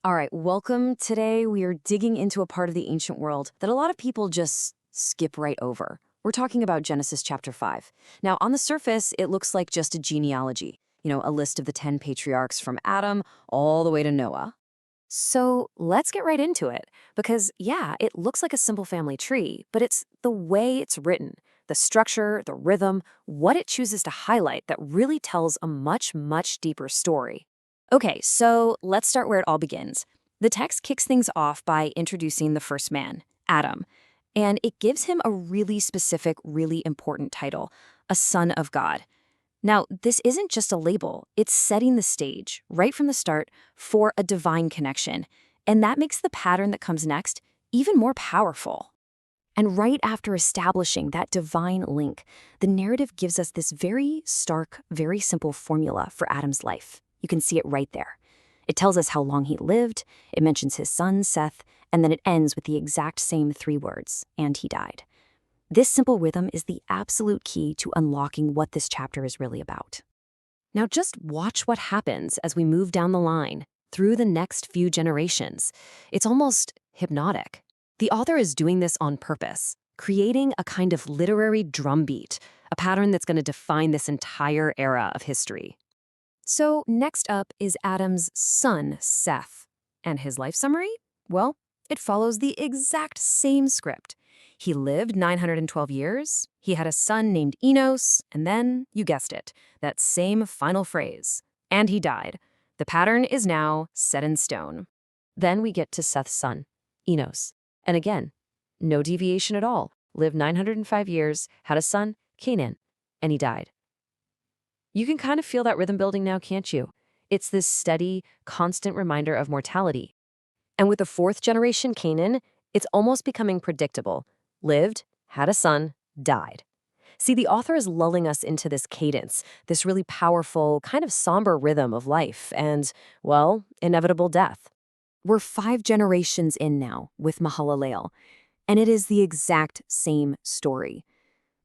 All right, welcome. Today we are digging into a part of the ancient world that a lot of people just skip right over. We're talking about Genesis chapter 5. Now, on the surface, it looks like just a genealogy, a list of the 10 patriarchs from Adam all the way to Noah. So let's get right into it, because yeah, it looks like a simple family tree, but it's the way it's written, the structure, the rhythm, what it chooses to highlight that really tells a much, much deeper story. Okay, so let's start where it all begins. The text kicks things off by introducing the first man, Adam, and it gives him a really specific, really important title, a son of God. Now, this isn't just a label, it's setting the stage, right from the start, for a divine connection. And that makes the pattern that comes next even more powerful. And right after establishing that divine link, the narrative gives us this very stark, very simple formula for Adam's life. You can see it right there. It tells us how long he lived, it mentions his son, Seth, and then it ends with the exact same 3 words, and he died. This simple rhythm is the absolute key to unlocking what this chapter is really about. Now just watch what happens as we move down the line, through the next few generations. It's almost hypnotic. The author is doing this on purpose, creating a kind of literary drumbeat, a pattern that's going to define this entire era of history. So next up is Adam's son, Seth. And his life summary? Well, it follows the exact same script. He lived 912 years, he had a son named Enos, and then, you guessed it, that same final phrase, and he died. The pattern is now set in stone. Then we get to Seth's son, Enos. And again, no deviation at all. Lived 905 years, had a son, Canaan, and he died. You can kind of feel that rhythm building now, can't you? It's this steady, constant reminder of mortality. And with the 4th generation Canaan, it's almost becoming predictable. Lived, had a son, died. See, the author is lulling us into this cadence, this really powerful, kind of somber rhythm of life and, well, inevitable death. We're 5 generations in now with Mahalalel, and it is the exact same story.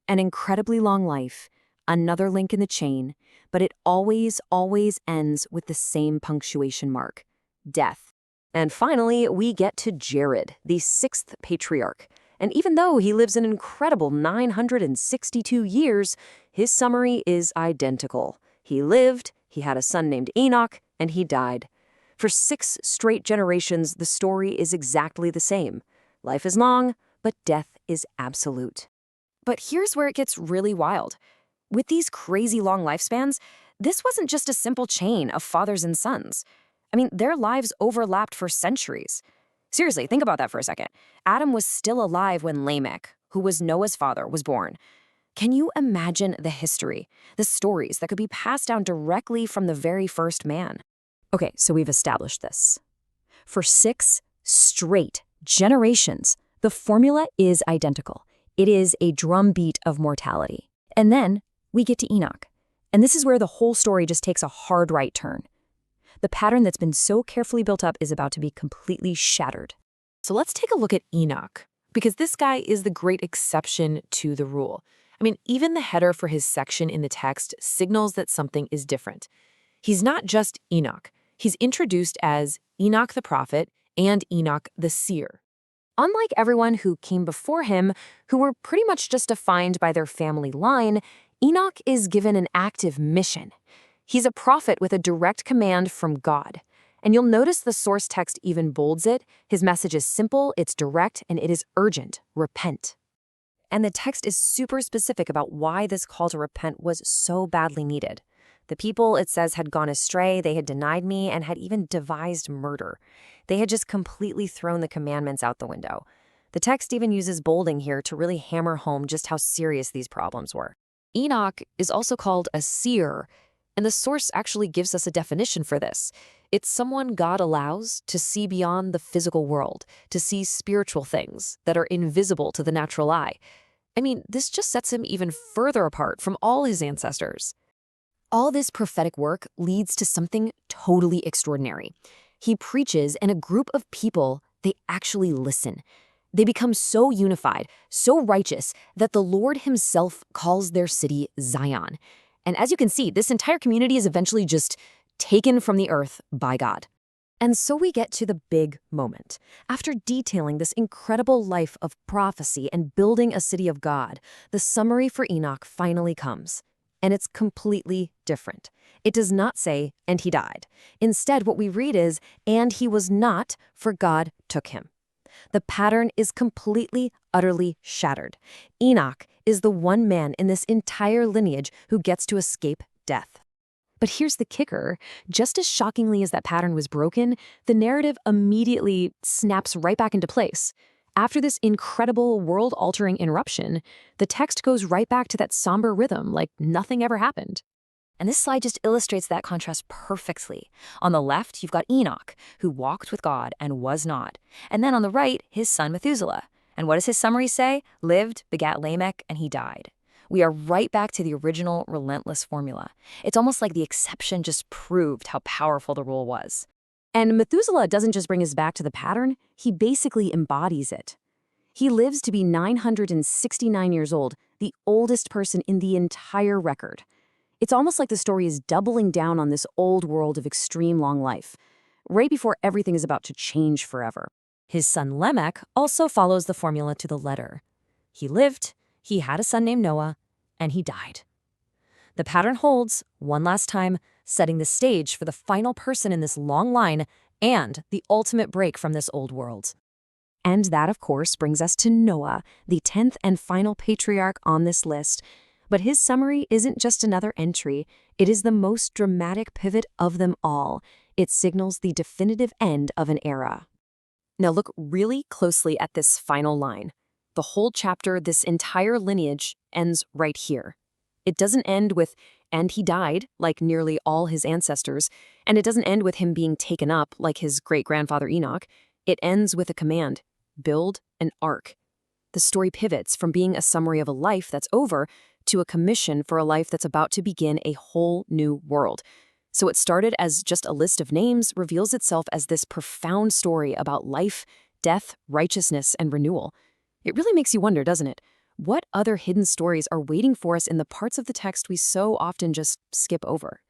An incredibly long life, another link in the chain, but it always, always ends with the same punctuation mark, death. And finally, we get to Jared, the 6th patriarch. And even though he lives an incredible 962 years, his summary is identical. He lived, he had a son named Enoch, and he died. For 6 straight generations, the story is exactly the same. Life is long, but death is absolute. But here's where it gets really wild. With these crazy long lifespans, this wasn't just a simple chain of fathers and sons. I mean, their lives overlapped for centuries. Seriously, think about that for a second. Adam was still alive when Lamech, who was Noah's father, was born. Can you imagine the history, the stories that could be passed down directly from the very first man? Okay, so we've established this. For 6 straight generations, the formula is identical. It is a drumbeat of mortality. And then we get to Enoch. And this is where the whole story just takes a hard right turn. The pattern that's been so carefully built up is about to be completely shattered. So let's take a look at Enoch, because this guy is the great exception to the rule. I mean, even the header for his section in the text signals that something is different. He's not just Enoch. He's introduced as Enoch the prophet and Enoch the seer. Unlike everyone who came before him, who were pretty much just defined by their family line, Enoch is given an active mission. He's a prophet with a direct command from God. And you'll notice the source text even bolds it. His message is simple, it's direct, and it is urgent. Repent. And the text is super specific about why this call to repent was so badly needed. The people, it says, had gone astray, they had denied me, and had even devised murder. They had just completely thrown the commandments out the window. The text even uses bolding here to really hammer home just how serious these problems were. Enoch is also called a seer, and the source actually gives us a definition for this. It's someone God allows to see beyond the physical world, to see spiritual things that are invisible to the natural eye. I mean, this just sets him even further apart from all his ancestors. All this prophetic work leads to something totally extraordinary. He preaches, and a group of people, they actually listen. They become so unified, so righteous, that the Lord himself calls their city Zion. And as you can see, this entire community is eventually just taken from the earth by God. And so we get to the big moment. After detailing this incredible life of prophecy and building a city of God, the summary for Enoch finally comes. And it's completely different. It does not say, and he died. Instead, what we read is, and he was not, for God took him. The pattern is completely, utterly shattered. Enoch is the one man in this entire lineage who gets to escape death. But here's the kicker. Just as shockingly as that pattern was broken, the narrative immediately snaps right back into place. After this incredible world-altering interruption, the text goes right back to that somber rhythm like nothing ever happened. And this slide just illustrates that contrast perfectly. On the left, you've got Enoch, who walked with God and was not. And then on the right, his son Methuselah. And what does his summary say? Lived, begat Lamech, and he died. We are right back to the original relentless formula. It's almost like the exception just proved how powerful the rule was. And Methuselah doesn't just bring us back to the pattern, he basically embodies it. He lives to be 969 years old, the oldest person in the entire record. It's almost like the story is doubling down on this old world of extreme long life, right before everything is about to change forever. His son Lamech also follows the formula to the letter. He lived, he had a son named Noah, and he died. The pattern holds, one last time, setting the stage for the final person in this long line and the ultimate break from this old world. And that, of course, brings us to Noah, the 10th and final patriarch on this list. But his summary isn't just another entry. It is the most dramatic pivot of them all. It signals the definitive end of an era. Now look really closely at this final line. The whole chapter, this entire lineage, ends right here. It doesn't end with, and he died, like nearly all his ancestors, and it doesn't end with him being taken up, like his great-grandfather Enoch. It ends with a command, build an ark. The story pivots from being a summary of a life that's over to a commission for a life that's about to begin a whole new world. So what started as just a list of names reveals itself as this profound story about life, death, righteousness, and renewal. It really makes you wonder, doesn't it? What other hidden stories are waiting for us in the parts of the text we so often just skip over?